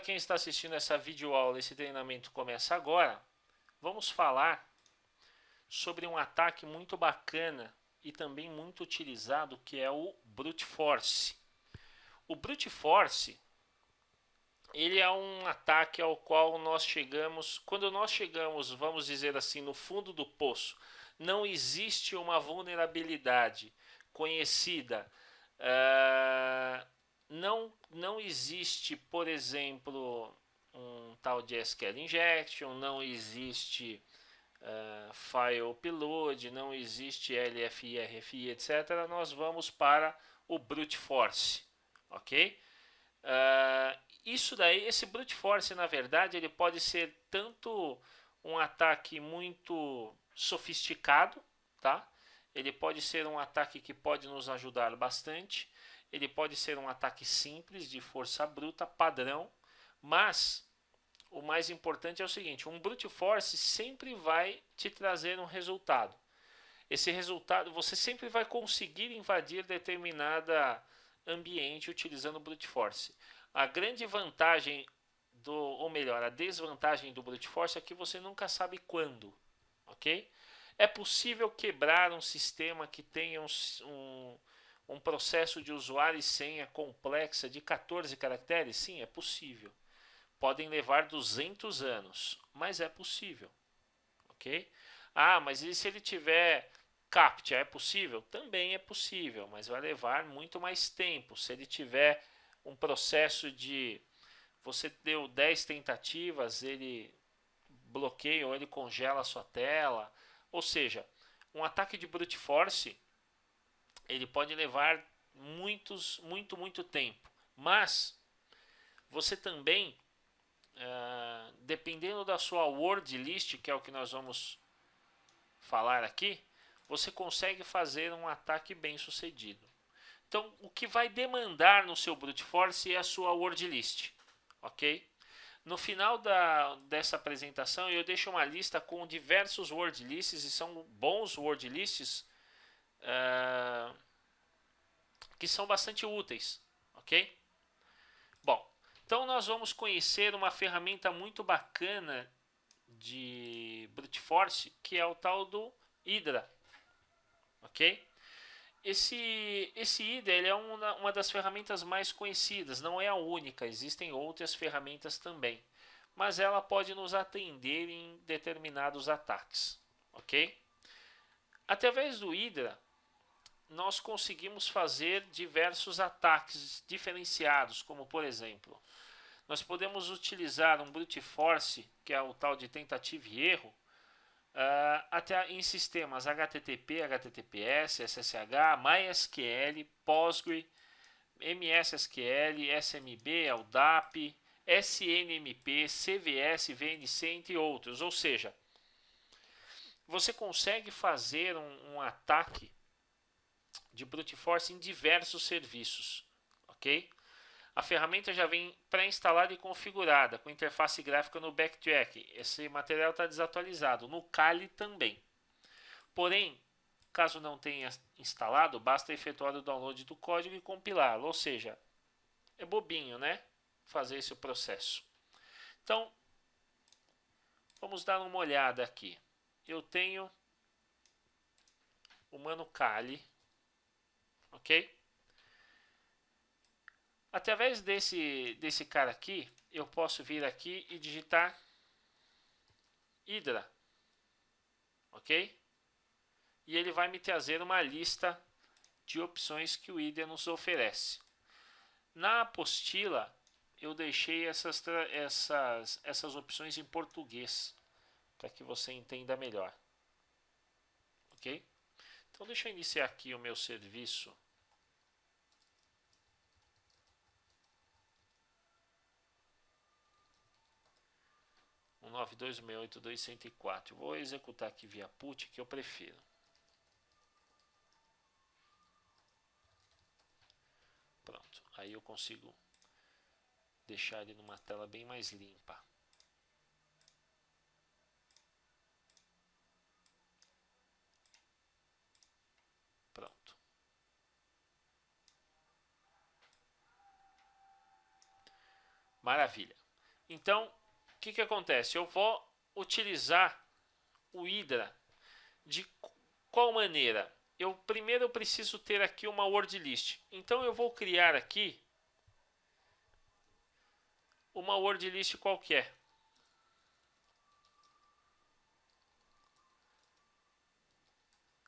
para quem está assistindo essa videoaula, esse treinamento começa agora, vamos falar sobre um ataque muito bacana e também muito utilizado, que é o Brute Force. O Brute Force, ele é um ataque ao qual nós chegamos, quando nós chegamos, vamos dizer assim, no fundo do poço, não existe uma vulnerabilidade conhecida, não existe, por exemplo, um tal de SQL Injection, não existe File Upload, não existe LFI, RFI, etc. Nós vamos para o Brute Force, ok? Isso daí, esse Brute Force, na verdade, ele pode ser tanto um ataque muito sofisticado, tá? Ele pode ser um ataque que pode nos ajudar bastante. Ele pode ser um ataque simples, de força bruta, padrão. Mas o mais importante é o seguinte: um Brute Force sempre vai te trazer um resultado. Esse resultado, você sempre vai conseguir invadir determinada ambiente utilizando o Brute Force. A grande vantagem ou melhor, a desvantagem do Brute Force é que você nunca sabe quando, ok? É possível quebrar um sistema que tenha um processo de usuário e senha complexa de 14 caracteres? Sim, é possível. Podem levar 200 anos, mas é possível, ok? Ah, mas e se ele tiver CAPTCHA, é possível? Também é possível, mas vai levar muito mais tempo. Se ele tiver um processo de você deu 10 tentativas, ele bloqueia ou ele congela a sua tela. Ou seja, um ataque de brute force ele pode levar muito tempo. Mas você também, dependendo da sua word list, que é o que nós vamos falar aqui, você consegue fazer um ataque bem sucedido. Então, o que vai demandar no seu brute force é a sua word list, ok? No final dessa apresentação eu deixo uma lista com diversos word lists, e são bons word lists que são bastante úteis, ok? Bom, então nós vamos conhecer uma ferramenta muito bacana de brute force, que é o tal do Hydra, ok? Esse Hydra ele é uma das ferramentas mais conhecidas, não é a única, existem outras ferramentas também, mas ela pode nos atender em determinados ataques, ok? Através do Hydra, nós conseguimos fazer diversos ataques diferenciados, como por exemplo, nós podemos utilizar um brute force, que é o tal de tentativa e erro, até em sistemas HTTP, HTTPS, SSH, MySQL, Postgre, MSSQL, SMB, LDAP, SNMP, CVS, VNC, entre outros. Ou seja, você consegue fazer um ataque de brute force em diversos serviços, ok? A ferramenta já vem pré-instalada e configurada, com interface gráfica no Backtrack. Esse material está desatualizado, no Kali também. Porém, caso não tenha instalado, basta efetuar o download do código e compilá-lo. Ou seja, é bobinho, né? Fazer esse processo. Então, vamos dar uma olhada aqui. Eu tenho o Mano Kali, ok? Através desse cara aqui, eu posso vir aqui e digitar Hydra, ok? E ele vai me trazer uma lista de opções que o Hydra nos oferece. Na apostila, eu deixei essas opções em português, para que você entenda melhor, ok? Então deixa eu iniciar aqui o meu serviço. Um 92.168.204. Vou executar aqui via put, que eu prefiro. Pronto, aí eu consigo deixar ele numa tela bem mais limpa. Pronto. Maravilha. Então, o que acontece? Eu vou utilizar o Hydra de qual maneira? Primeiro eu preciso ter aqui uma word list. Então eu vou criar aqui uma word list qualquer.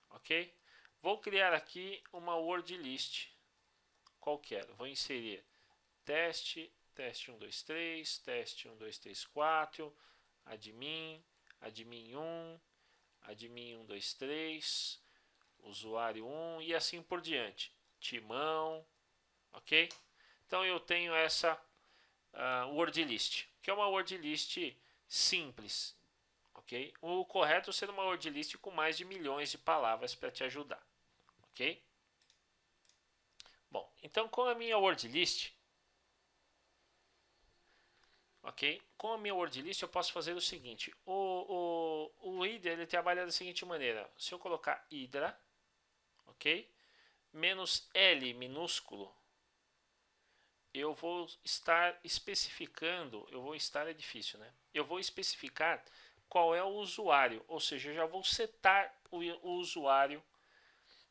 Ok? Vou criar aqui uma word list qualquer. Vou inserir teste, teste 1, 2, 3, teste 1, 2, 3, 4, admin, admin 1, admin 1, 2, 3, usuário 1 e assim por diante. Timão, ok? Então eu tenho essa word list, que é uma word list simples, ok? O correto é ser uma word list com mais de milhões de palavras para te ajudar, ok? Bom, então com a minha word list, ok? Com a minha word list eu posso fazer o seguinte: o Hydra ele trabalha da seguinte maneira: se eu colocar Hydra, ok? Menos L minúsculo, eu vou estar especificando, é difícil, né? Eu vou especificar qual é o usuário, ou seja, eu já vou setar o usuário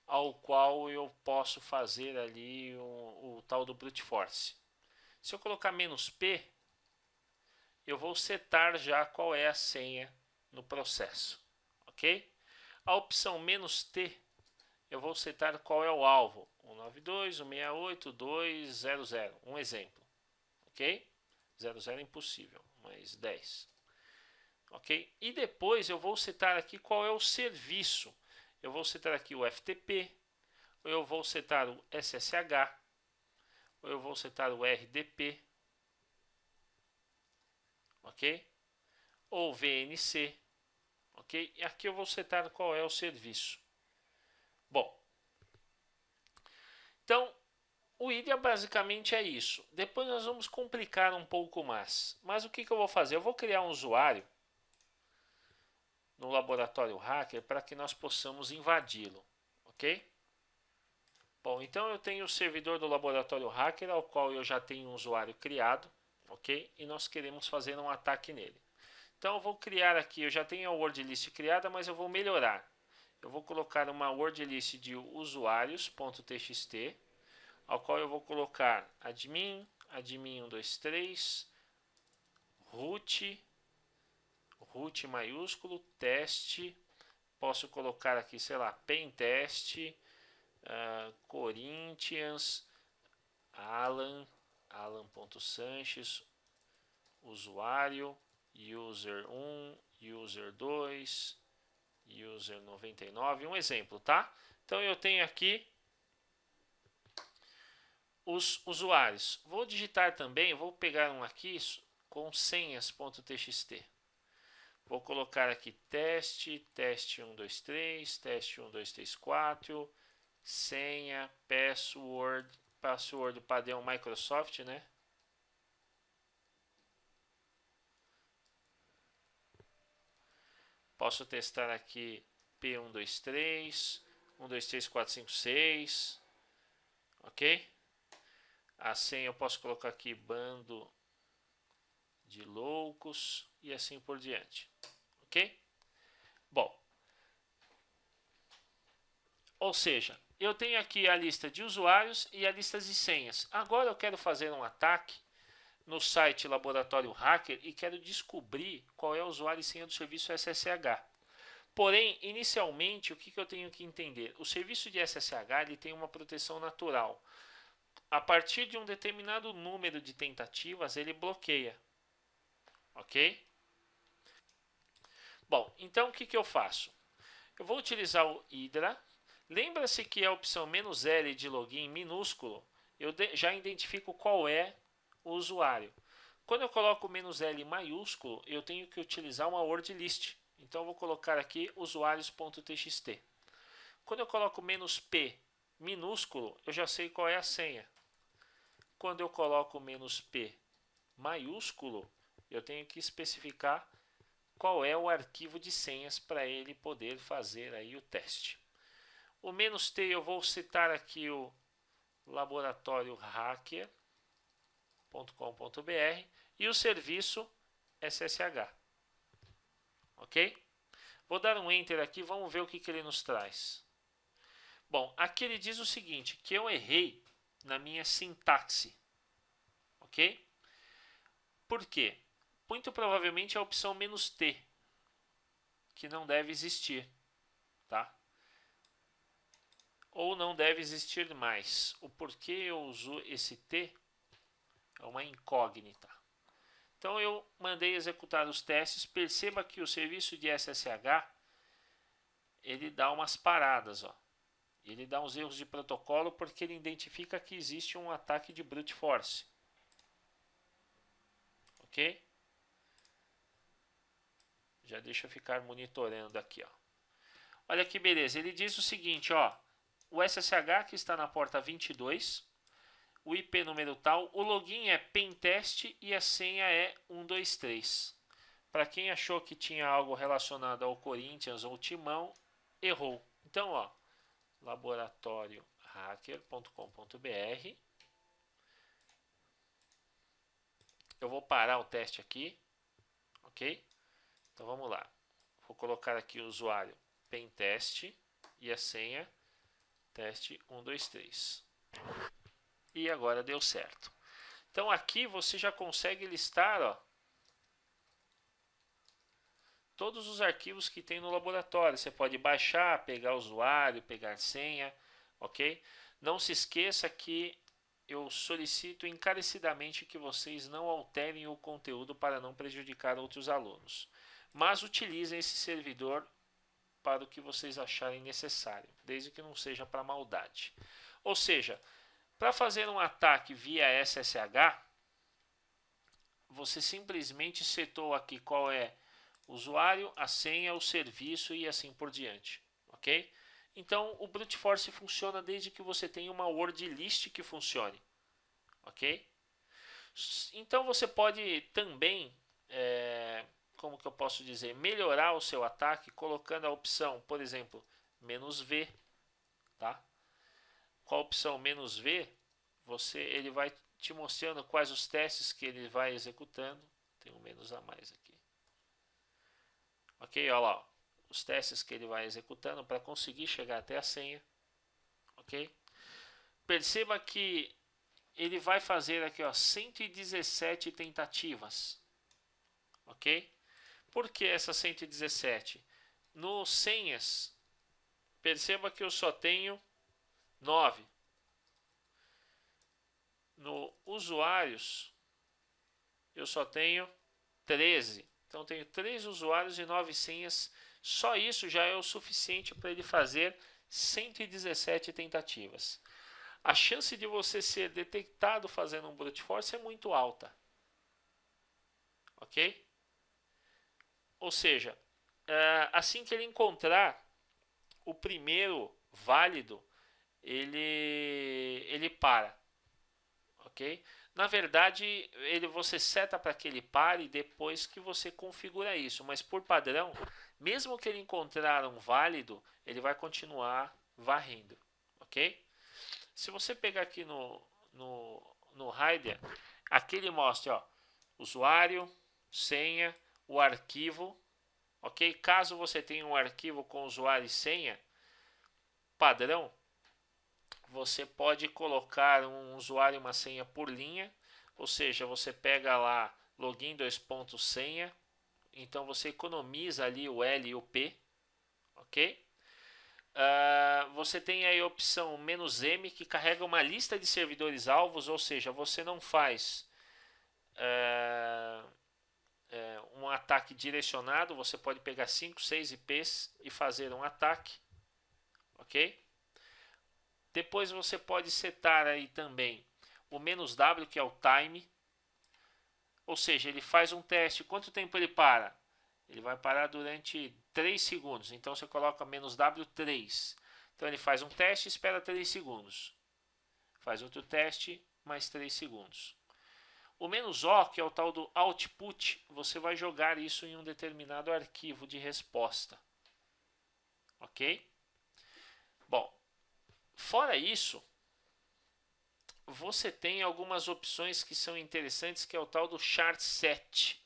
ao qual eu posso fazer ali o tal do brute force. Se eu colocar "-p", eu vou setar já qual é a senha no processo, ok? A opção "-t", eu vou setar qual é o alvo, 192.168.2.00, um exemplo, ok? 00 é impossível, mas 10, ok? E depois eu vou setar aqui qual é o serviço. Eu vou setar aqui o FTP, ou eu vou setar o SSH, ou eu vou setar o RDP, ok? Ou VNC, ok? E aqui eu vou setar qual é o serviço. Bom, então o Hydra basicamente é isso. Depois nós vamos complicar um pouco mais. Mas o que eu vou fazer? Eu vou criar um usuário no laboratório hacker para que nós possamos invadi-lo, ok? Bom, então eu tenho o servidor do laboratório hacker, ao qual eu já tenho um usuário criado, ok? E nós queremos fazer um ataque nele. Então eu vou criar aqui, eu já tenho a word list criada, mas eu vou melhorar. Eu vou colocar uma word list de usuários.txt, ao qual eu vou colocar admin, admin 123, root maiúsculo, teste, posso colocar aqui, sei lá, pentest, Corinthians, Alan.Sanches, usuário, user 1, user 2, user 99, um exemplo, tá? Então eu tenho aqui os usuários. Vou digitar também, vou pegar um aqui com senhas.txt. Vou colocar aqui teste 1, 2, 3, teste 1, 2, 3, 4, senha, password padrão Microsoft, né? Posso testar aqui P123, 1, 2, 3, 4, 5, 6, ok? A senha eu posso colocar aqui bando de loucos e assim por diante, ok? Bom, ou seja, eu tenho aqui a lista de usuários e a lista de senhas. Agora eu quero fazer um ataque no site Laboratório Hacker e quero descobrir qual é o usuário e senha do serviço SSH. Porém, inicialmente, o que eu tenho que entender? O serviço de SSH ele tem uma proteção natural. A partir de um determinado número de tentativas, ele bloqueia. Ok? Bom, então o que eu faço? Eu vou utilizar o Hydra. Lembra-se que a opção "-l" de login minúsculo, eu já identifico qual é o usuário. Quando eu coloco "-l" maiúsculo, eu tenho que utilizar uma word list. Então eu vou colocar aqui usuários.txt. Quando eu coloco "-p" minúsculo, eu já sei qual é a senha. Quando eu coloco "-p" maiúsculo, eu tenho que especificar qual é o arquivo de senhas para ele poder fazer aí o teste. O "-t" eu vou citar aqui o laboratório hacker.com.br e o serviço SSH. Ok? Vou dar um Enter aqui, vamos ver o que ele nos traz. Bom, aqui ele diz o seguinte, que eu errei na minha sintaxe. Ok? Por quê? Muito provavelmente é a opção "-t", que não deve existir. Tá? Ou não deve existir mais. O porquê eu uso esse T é uma incógnita. Então eu mandei executar os testes. Perceba que o serviço de SSH ele dá umas paradas, ó. Ele dá uns erros de protocolo porque ele identifica que existe um ataque de brute force. Ok? Já deixa eu ficar monitorando aqui, ó. Olha que beleza. Ele diz o seguinte, ó. O SSH que está na porta 22, o IP número tal, o login é pentest e a senha é 123. Para quem achou que tinha algo relacionado ao Corinthians ou Timão, errou. Então, ó, laboratoriohacker.com.br. Eu vou parar o teste aqui, ok? Então vamos lá. Vou colocar aqui o usuário pentest e a senha teste 123. E agora deu certo. Então aqui você já consegue listar, ó, todos os arquivos que tem no laboratório. Você pode baixar, pegar usuário, pegar senha, ok? Não se esqueça que eu solicito encarecidamente que vocês não alterem o conteúdo para não prejudicar outros alunos. Mas utilizem esse servidor para o que vocês acharem necessário, desde que não seja para maldade. Ou seja, para fazer um ataque via SSH, você simplesmente setou aqui qual é o usuário, a senha, o serviço e assim por diante, ok? Então o brute force funciona desde que você tenha uma word list que funcione, ok? Então você pode também, como que eu posso dizer, melhorar o seu ataque colocando a opção, por exemplo, "-v", tá? Com a opção "-v", ele vai te mostrando quais os testes que ele vai executando. Tem um menos a mais aqui. Ok, olha lá, os testes que ele vai executando para conseguir chegar até a senha. Ok? Perceba que ele vai fazer aqui, ó, 117 tentativas. Ok? Por que essas 117? No senhas, perceba que eu só tenho 9. No usuários, eu só tenho 13. Então, tenho 3 usuários e 9 senhas. Só isso já é o suficiente para ele fazer 117 tentativas. A chance de você ser detectado fazendo um brute force é muito alta. Ok? Ou seja, assim que ele encontrar o primeiro válido, ele para. Ok? Na verdade, você seta para que ele pare depois que você configura isso, mas por padrão, mesmo que ele encontrar um válido, ele vai continuar varrendo, ok? Se você pegar aqui no Rider, aqui ele mostra, ó, usuário, senha, o arquivo, ok? Caso você tenha um arquivo com usuário e senha padrão, você pode colocar um usuário e uma senha por linha, ou seja, você pega lá login senha, então você economiza ali o L e o P, ok? Você tem aí a opção "-m", que carrega uma lista de servidores alvos, ou seja, você não faz um ataque direcionado, você pode pegar 5, 6 IPs e fazer um ataque, ok? Depois você pode setar aí também o "-w", que é o time, ou seja, ele faz um teste. Quanto tempo ele para? Ele vai parar durante 3 segundos, então você coloca "-w3". Então ele faz um teste e espera 3 segundos. Faz outro teste, mais 3 segundos. O "-o", que é o tal do output, você vai jogar isso em um determinado arquivo de resposta. Ok? Bom, fora isso, você tem algumas opções que são interessantes, que é o tal do char7,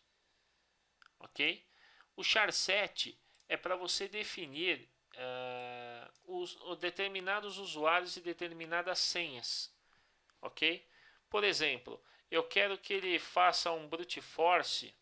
ok? O char7 é para você definir os determinados usuários e determinadas senhas, ok? Por exemplo, eu quero que ele faça um brute force.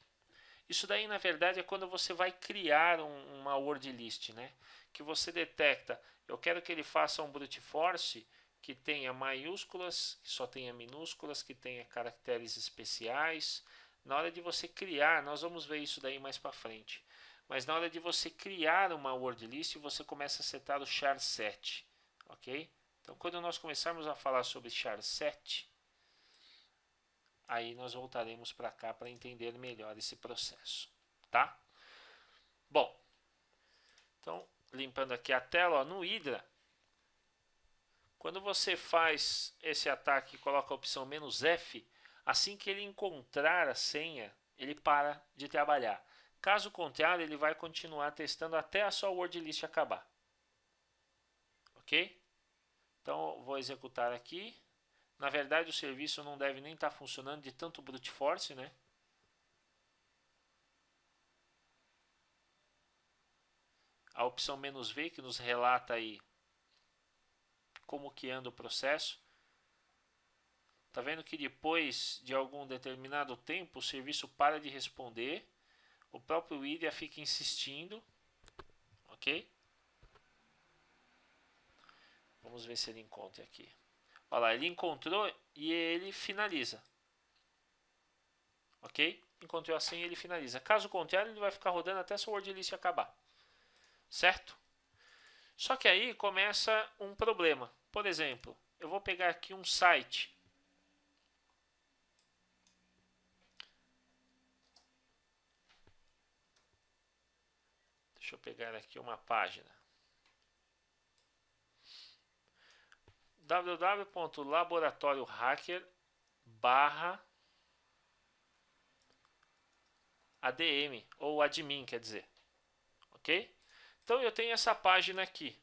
Isso daí, na verdade, é quando você vai criar uma word list, né? Que você detecta, eu quero que ele faça um brute force que tenha maiúsculas, que só tenha minúsculas, que tenha caracteres especiais. Na hora de você criar, nós vamos ver isso daí mais para frente. Mas na hora de você criar uma word list, você começa a setar o char7, ok? Então, quando nós começarmos a falar sobre char7, aí nós voltaremos para cá para entender melhor esse processo, tá? Bom, então, limpando aqui a tela, ó, no Hydra, quando você faz esse ataque e coloca a opção "-F", assim que ele encontrar a senha, ele para de trabalhar. Caso contrário, ele vai continuar testando até a sua word list acabar. Ok? Então, vou executar aqui. Na verdade, o serviço não deve nem estar funcionando de tanto brute force, né? A opção "-V", que nos relata aí como que anda o processo. Tá vendo que depois de algum determinado tempo, o serviço para de responder. O próprio Hydra fica insistindo. Ok? Vamos ver se ele encontra aqui. Olha lá, ele encontrou e ele finaliza. Ok? Encontrou a senha e ele finaliza. Caso contrário, ele vai ficar rodando até sua word list acabar. Certo? Só que aí começa um problema. Por exemplo, eu vou pegar aqui um site. Deixa eu pegar aqui uma página. www.laboratoriohacker/ADM ou admin, quer dizer. Ok? Então eu tenho essa página aqui.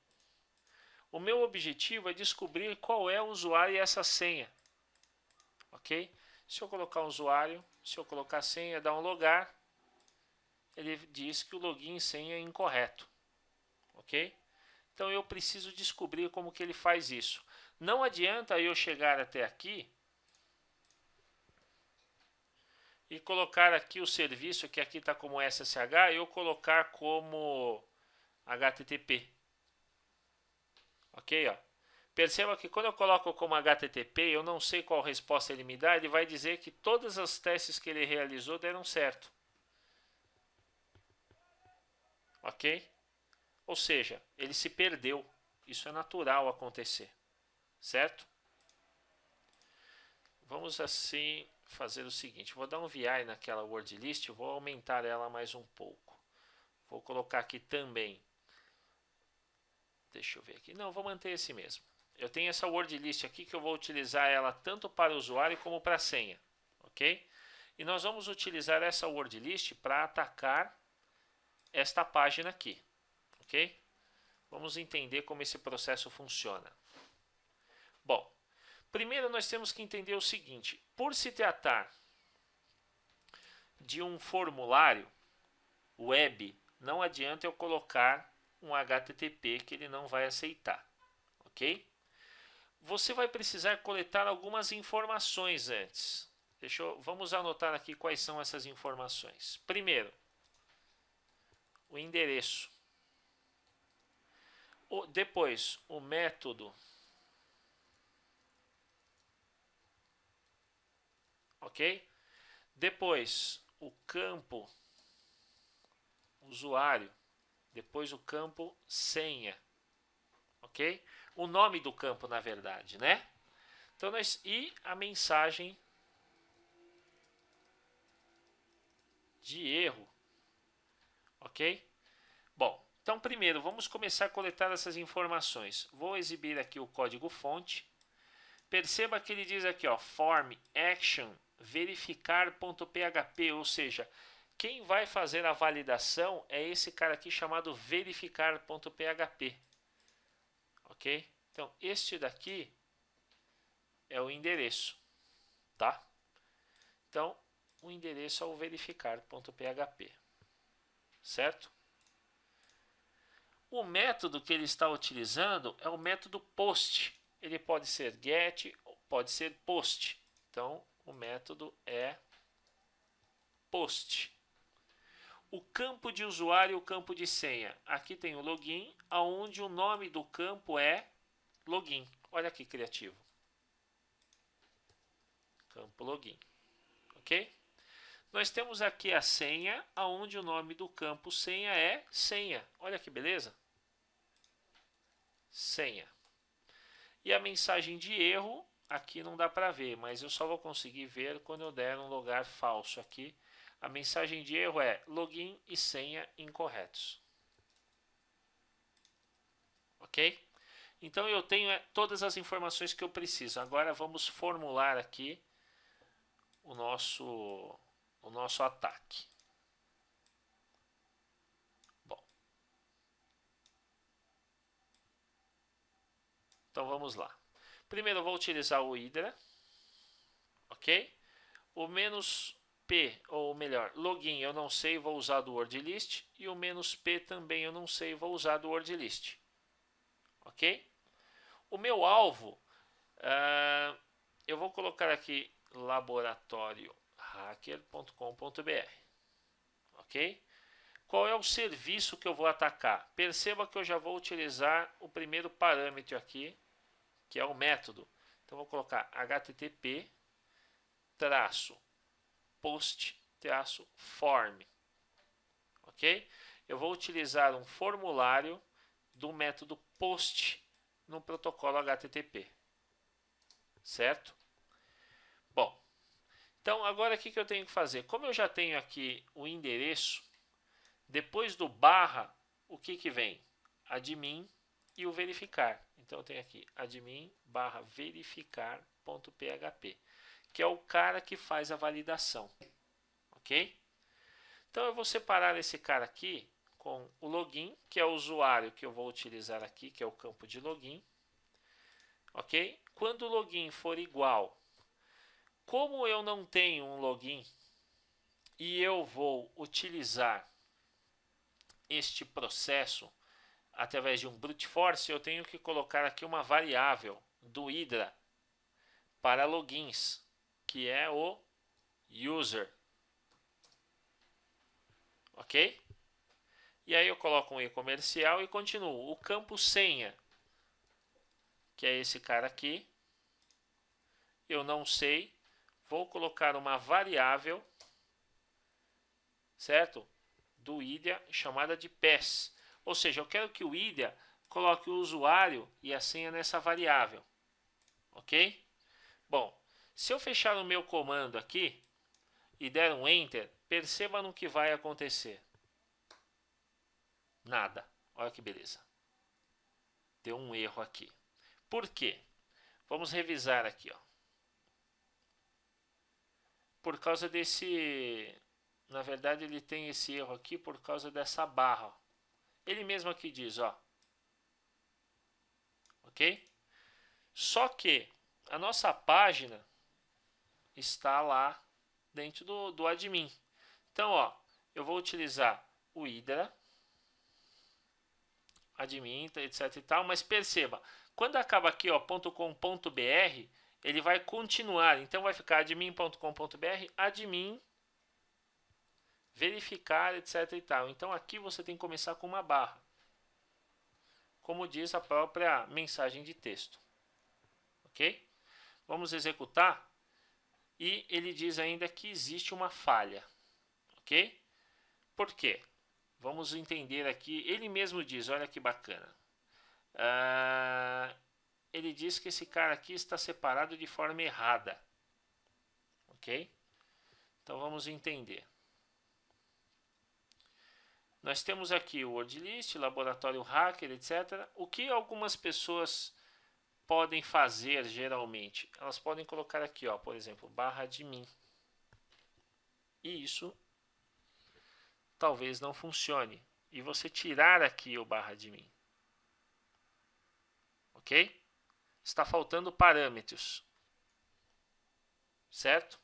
O meu objetivo é descobrir qual é o usuário e essa senha. Ok? Se eu colocar o usuário, se eu colocar a senha, dar um logar, ele diz que o login e senha é incorreto. Ok? Então eu preciso descobrir como que ele faz isso. Não adianta eu chegar até aqui e colocar aqui o serviço, que aqui está como SSH, e eu colocar como HTTP. Ok? Ó. Perceba que quando eu coloco como HTTP, eu não sei qual resposta ele me dá, ele vai dizer que todas as testes que ele realizou deram certo. Ok? Ou seja, ele se perdeu. Isso é natural acontecer. Certo? Vamos assim fazer o seguinte. Vou dar um VI naquela word list. Vou aumentar ela mais um pouco. Vou colocar aqui também. Deixa eu ver aqui. Não, vou manter esse mesmo. Eu tenho essa word list aqui que eu vou utilizar ela tanto para o usuário como para a senha. Ok? E nós vamos utilizar essa word list para atacar esta página aqui. Ok? Vamos entender como esse processo funciona. Bom, primeiro nós temos que entender o seguinte. Por se tratar de um formulário web, não adianta eu colocar um HTTP que ele não vai aceitar. Ok? Você vai precisar coletar algumas informações antes. Vamos anotar aqui quais são essas informações. Primeiro, o endereço. Depois, o método. Ok? Depois, o campo usuário. Depois, o campo senha. Ok? O nome do campo, na verdade, né? Então, e a mensagem de erro. Ok? Bom, então primeiro vamos começar a coletar essas informações. Vou exibir aqui o código fonte. Perceba que ele diz aqui, ó, form action verificar.php, ou seja, quem vai fazer a validação é esse cara aqui chamado verificar.php. Ok? Então, este daqui é o endereço, tá? Então, o endereço é o verificar.php, certo? O método que ele está utilizando é o método post. Ele pode ser get, pode ser post. Então, o método é post. O campo de usuário e o campo de senha. Aqui tem o login, onde o nome do campo é login. Olha que criativo. Campo login. Ok? Nós temos aqui a senha, onde o nome do campo senha é senha. Olha que beleza. Senha. E a mensagem de erro, aqui não dá para ver, mas eu só vou conseguir ver quando eu der um lugar falso aqui. A mensagem de erro é login e senha incorretos. Ok? Então eu tenho todas as informações que eu preciso. Agora vamos formular aqui o nosso ataque. Bom. Então vamos lá. Primeiro eu vou utilizar o Hydra. Ok? O menos P, ou melhor, login eu não sei, vou usar do word list. E o menos P também eu não sei, vou usar do word list. Ok? O meu alvo, eu vou colocar aqui laboratoriohacker.com.br. Ok? Qual é o serviço que eu vou atacar? Perceba que eu já vou utilizar o primeiro parâmetro aqui, que é o método. Então vou colocar http post-form. Ok? Eu vou utilizar um formulário do método post no protocolo HTTP. Certo? Bom, então agora o que eu tenho que fazer? Como eu já tenho aqui o endereço, depois do barra, o que vem? Admin e o verificar. Então eu tenho aqui admin barra verificar.php, que é o cara que faz a validação. Ok? Então eu vou separar esse cara aqui com o login, que é o usuário que eu vou utilizar aqui, que é o campo de login. Ok? Quando o login for igual, como eu não tenho um login e eu vou utilizar este processo através de um brute force, eu tenho que colocar aqui uma variável do Hydra para logins, que é o user. Ok? E aí eu coloco um e-comercial e continuo. O campo senha, que é esse cara aqui, eu não sei, vou colocar uma variável, certo? Do Hydra chamada de pass. Ou seja, eu quero que o Hydra coloque o usuário e a senha nessa variável. Ok? Bom, se eu fechar o meu comando aqui e der um Enter, perceba no que vai acontecer. Nada. Olha que beleza. Deu um erro aqui. Por quê? Vamos revisar aqui, ó. Por causa desse... Na verdade, ele tem esse erro aqui por causa dessa barra. Ó. Ele mesmo aqui diz, ó. Ok? Só que a nossa página está lá dentro do admin. Então, ó, eu vou utilizar o Hydra, admin, etc e tal, mas perceba, quando acaba aqui, ó, .com.br, ele vai continuar, então vai ficar admin.com.br, admin, verificar, etc e tal. Então aqui você tem que começar com uma barra, como diz a própria mensagem de texto. Ok? Vamos executar e ele diz ainda que existe uma falha. Ok? Por quê? Vamos entender aqui. Ele mesmo diz, olha que bacana. Ele diz que esse cara aqui está separado de forma errada. Ok? Então vamos entender. Nós temos aqui o word list, laboratório hacker, etc. O que algumas pessoas podem fazer geralmente? Elas podem colocar aqui, ó, por exemplo, /admin. E isso talvez não funcione. E você tirar aqui o /admin. Ok? Está faltando parâmetros. certo?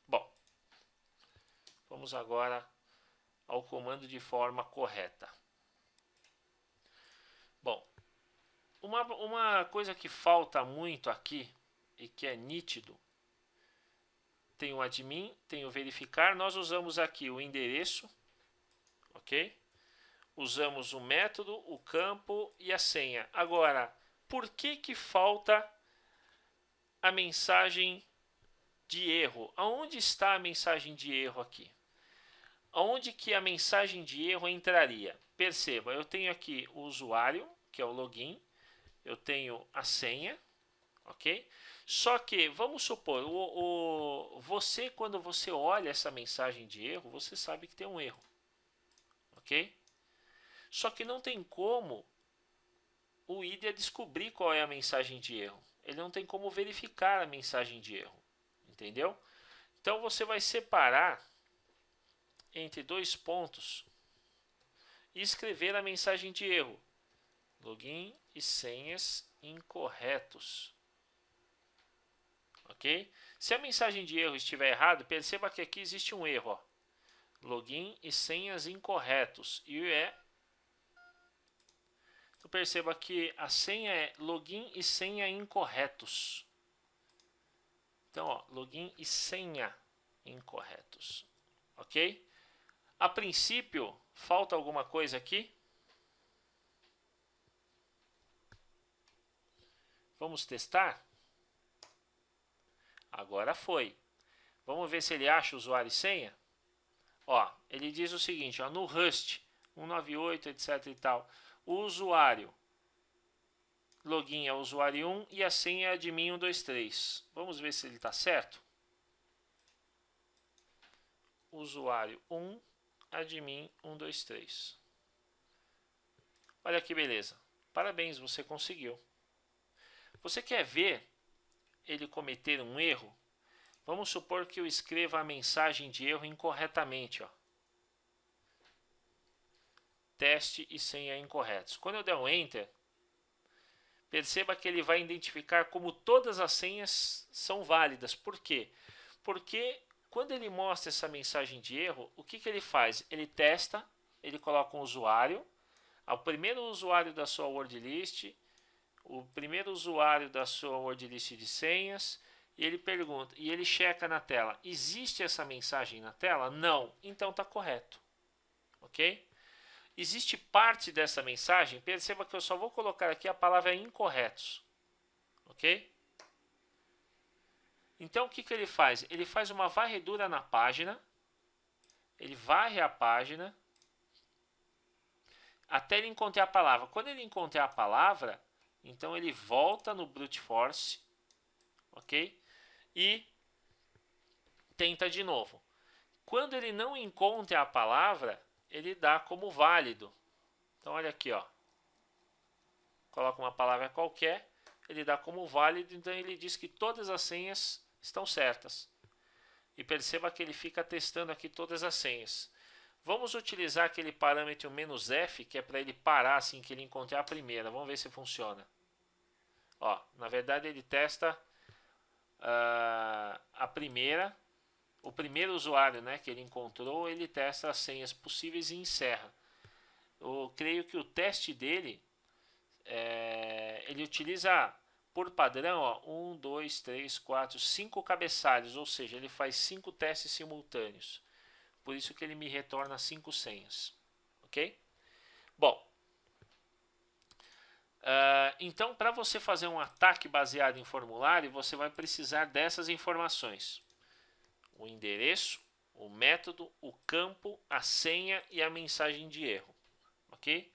Bom, vamos agora ao comando de forma correta. Bom, uma coisa que falta muito aqui e que é nítido, tem o admin, tem o verificar, nós usamos aqui o endereço, ok? Usamos o método, o campo e a senha. Agora, por que falta a mensagem de erro? Aonde está a mensagem de erro aqui? Aonde que a mensagem de erro entraria? Perceba, eu tenho aqui o usuário, que é o login, eu tenho a senha, ok? Só que, vamos supor, você, quando você olha essa mensagem de erro, você sabe que tem um erro, ok? Só que não tem como o IDEA descobrir qual é a mensagem de erro. Ele não tem como verificar a mensagem de erro, entendeu? Então você vai separar entre dois pontos e escrever a mensagem de erro. Login e senhas incorretos. Ok? Se a mensagem de erro estiver errada, perceba que aqui existe um erro. Ó. Login e senhas incorretos. E então perceba que a senha é login e senha incorretos. Então, ó, login e senha incorretos. Ok? A princípio, falta alguma coisa aqui? Vamos testar? Agora foi. Vamos ver se ele acha o usuário e senha? Ó, ele diz o seguinte, ó, no Rust 198, etc e tal, o usuário login é usuário 1 e a senha é admin 123. Vamos ver se ele está certo? Usuário 1, admin 123. Olha que beleza. Parabéns, você conseguiu. Você quer ver ele cometer um erro? Vamos supor que eu escreva a mensagem de erro incorretamente. Ó. Teste e senha incorretos. Quando eu der um Enter, perceba que ele vai identificar como todas as senhas são válidas. Por quê? Porque quando ele mostra essa mensagem de erro, o que ele faz? Ele testa, ele coloca um usuário, o primeiro usuário da sua word list, o primeiro usuário da sua word list de senhas, e ele pergunta, e ele checa na tela, existe essa mensagem na tela? Não, então está correto, ok? Existe parte dessa mensagem, perceba que eu só vou colocar aqui a palavra incorretos, ok? Então o que ele faz? Ele faz uma varredura na página, ele varre a página, até ele encontrar a palavra. Quando ele encontrar a palavra, então ele volta no brute force, ok? E tenta de novo. Quando ele não encontra a palavra, ele dá como válido. Então olha aqui, ó. Coloca uma palavra qualquer, ele dá como válido, então ele diz que todas as senhas estão certas. E perceba que ele fica testando aqui todas as senhas. Vamos utilizar aquele parâmetro "-f", que é para ele parar assim que ele encontrar a primeira. Vamos ver se funciona. Ó, na verdade ele testa a primeira, o primeiro usuário, né, que ele encontrou, ele testa as senhas possíveis e encerra. Eu creio que o teste dele, ele utiliza por padrão, ó, 1, 2, 3, 4, 5 cabeçalhos, ou seja, ele faz 5 testes simultâneos. Por isso que ele me retorna 5 senhas. Ok? Bom, então para você fazer um ataque baseado em formulário, você vai precisar dessas informações. O endereço, o método, o campo, a senha e a mensagem de erro. Ok?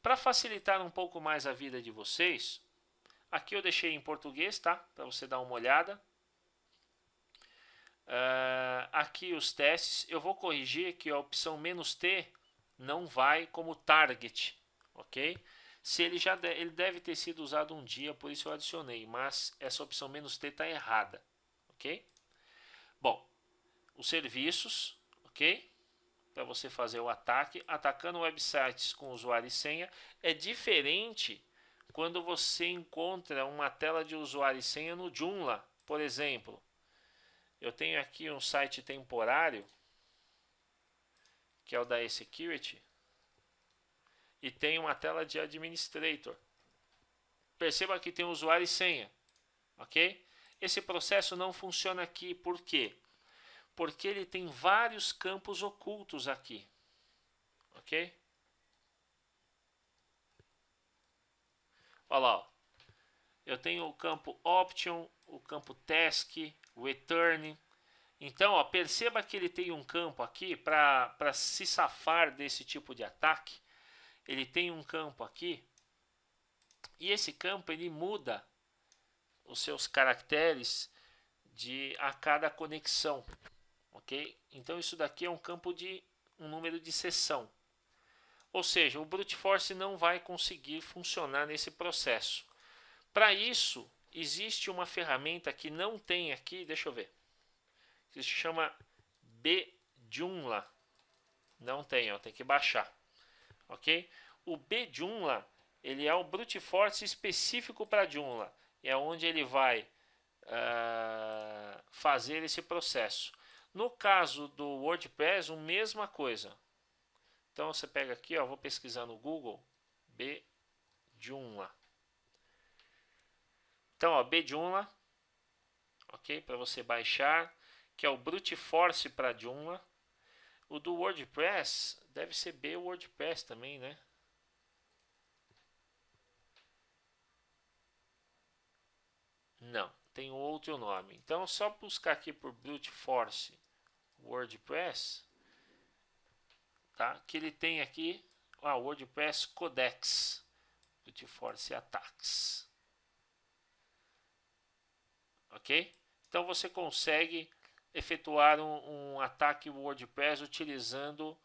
Para facilitar um pouco mais a vida de vocês, aqui eu deixei em português, tá? Para você dar uma olhada. Aqui os testes, eu vou corrigir que a opção "-t" não vai como target, ok? Se ele ele deve ter sido usado um dia, por isso eu adicionei, mas essa opção "-t" está errada, ok? Bom, os serviços, ok? Para você fazer o ataque, atacando websites com usuário e senha, é diferente quando você encontra uma tela de usuário e senha no Joomla, por exemplo. Eu tenho aqui um site temporário, que é o da eSecurity, e tem uma tela de administrator. Perceba que tem usuário e senha, ok? Esse processo não funciona aqui, por quê? Porque ele tem vários campos ocultos aqui, ok? Olha lá, ó. Eu tenho o campo option, o campo task, o return. Então, ó, perceba que ele tem um campo aqui para se safar desse tipo de ataque. Ele tem um campo aqui e esse campo ele muda os seus caracteres a cada conexão, ok? Então isso daqui é um campo de um número de sessão. Ou seja, o brute force não vai conseguir funcionar nesse processo. Para isso, existe uma ferramenta que não tem aqui, deixa eu ver, que se chama Bjoomla. Não tem, ó, tem que baixar, ok? O Bjoomla, ele é o brute force específico para Joomla, é onde ele vai fazer esse processo. No caso do WordPress, a mesma coisa. Então você pega aqui, ó, vou pesquisar no Google, Bjoomla. Então, ó, Bjoomla, ok, para você baixar, que é o brute force para Joomla. O do WordPress deve ser WordPress também, né? Não, tem outro nome. Então, só buscar aqui por brute force WordPress, tá? Que ele tem aqui, WordPress Codex, brute force attacks, ok? Então você consegue efetuar um ataque WordPress utilizando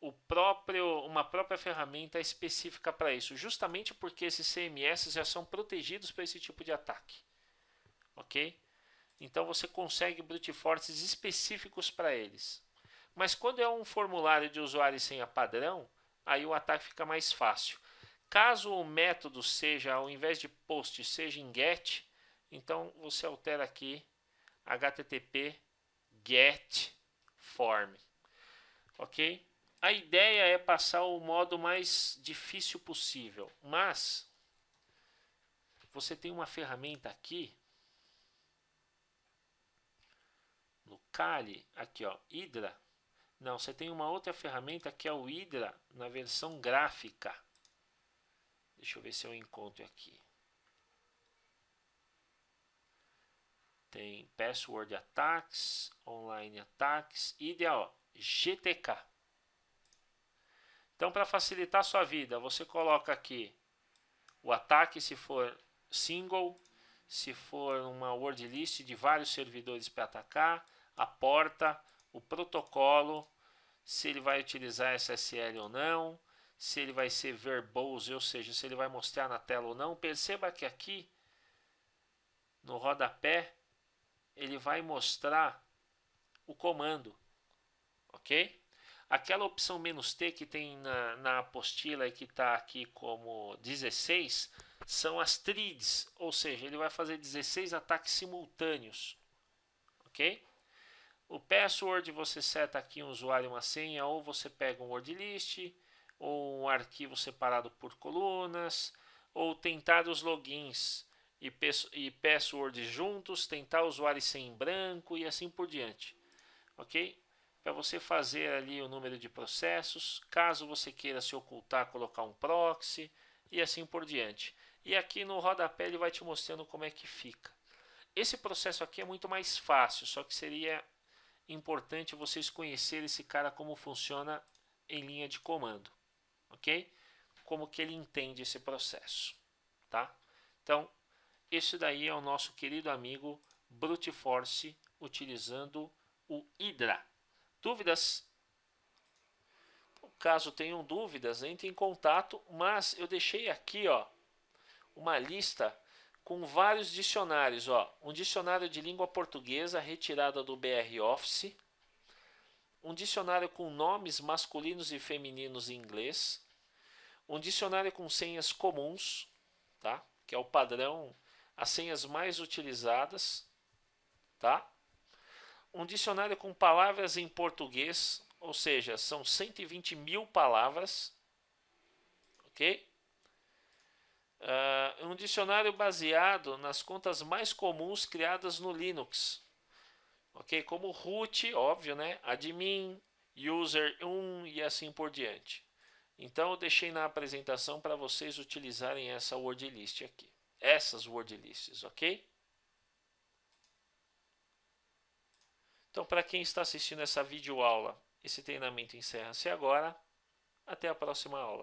uma própria ferramenta específica para isso, justamente porque esses CMS já são protegidos para esse tipo de ataque, ok? Então você consegue brute forces específicos para eles. Mas quando é um formulário de usuário e senha padrão, aí o ataque fica mais fácil. Caso o método seja, ao invés de post, seja em get, então você altera aqui http get form, ok? A ideia é passar o modo mais difícil possível, mas você tem uma ferramenta aqui no Kali, aqui ó, Hydra. Não, você tem uma outra ferramenta que é o Hydra na versão gráfica. Deixa eu ver se eu encontro aqui. Tem Password Attacks, Online Attacks, Hydra, GTK. Então, para facilitar a sua vida, você coloca aqui o ataque se for single, se for uma word list de vários servidores para atacar, a porta, o protocolo, se ele vai utilizar SSL ou não, se ele vai ser verbose, ou seja, se ele vai mostrar na tela ou não. Perceba que aqui no rodapé ele vai mostrar o comando, ok? Aquela opção "-t" que tem na apostila e que está aqui como 16 são as threads, ou seja, ele vai fazer 16 ataques simultâneos, ok? O password você seta aqui um usuário e uma senha, ou você pega um word list, ou um arquivo separado por colunas, ou tentar os logins e passwords juntos, tentar usuário e senha em branco e assim por diante, ok? Para você fazer ali o número de processos, caso você queira se ocultar, colocar um proxy e assim por diante. E aqui no rodapé ele vai te mostrando como é que fica. Esse processo aqui é muito mais fácil, só que seria importante vocês conhecerem esse cara como funciona em linha de comando, ok? Como que ele entende esse processo, tá? Então, esse daí é o nosso querido amigo Brute Force utilizando o Hydra. Dúvidas? Caso tenham dúvidas, entre em contato, mas eu deixei aqui, ó, uma lista com vários dicionários, ó, um dicionário de língua portuguesa retirada do BR Office, um dicionário com nomes masculinos e femininos em inglês, um dicionário com senhas comuns, tá? Que é o padrão, as senhas mais utilizadas, tá? um dicionário com palavras em português, ou seja, são 120 mil palavras, ok? Um dicionário baseado nas contas mais comuns criadas no Linux, ok? Como root, óbvio, né? Admin, user 1 e assim por diante. Então eu deixei na apresentação para vocês utilizarem essa word list aqui, essas word lists, ok? Então, para quem está assistindo essa videoaula, esse treinamento encerra-se agora. Até a próxima aula.